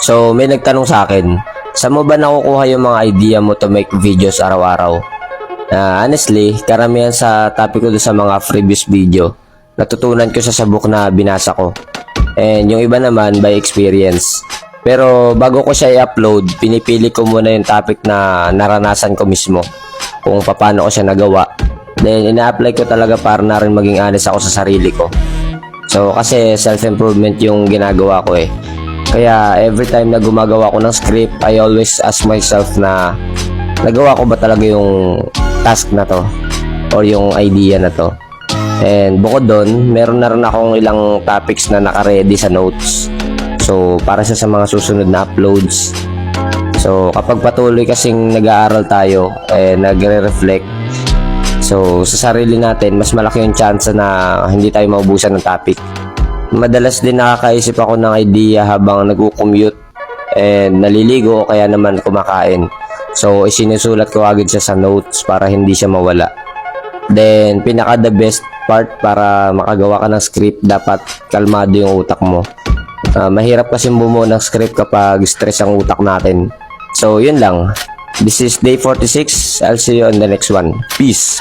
So, may nagtanong sa akin, saan mo ba nakukuha yung mga idea mo to make videos araw-araw? Honestly, karamihan sa topic ko doon sa mga previous video, natutunan ko sa book na binasa ko. And yung iba naman by experience. Pero bago ko siya i-upload, pinipili ko muna yung topic na naranasan ko mismo. Kung paano ko siya nagawa. Then, ina-apply ko talaga para na rin maging honest ako sa sarili ko. So, kasi self-improvement yung ginagawa ko eh. Kaya, every time na gumagawa ko ng script, I always ask myself na nagawa ko ba talaga yung task na to? Or yung idea na to? And bukod doon, meron na rin akong ilang topics na naka-ready sa notes. So, para sa mga susunod na uploads. So, kapag patuloy kasing nag-aaral tayo, nagre-reflect, so, sa sarili natin, mas malaki yung chance na hindi tayo maubusan ng topic. Madalas din nakakaisip ako ng idea habang nag-commute and naliligo o kaya naman kumakain. So, isinusulat ko agad siya sa notes para hindi siya mawala. Then, pinaka the best part para makagawa ka ng script, dapat kalmado yung utak mo. Mahirap kasi bumuo ng script kapag stress ang utak natin. So, yun lang. This is day 46. I'll see you on the next one. Peace!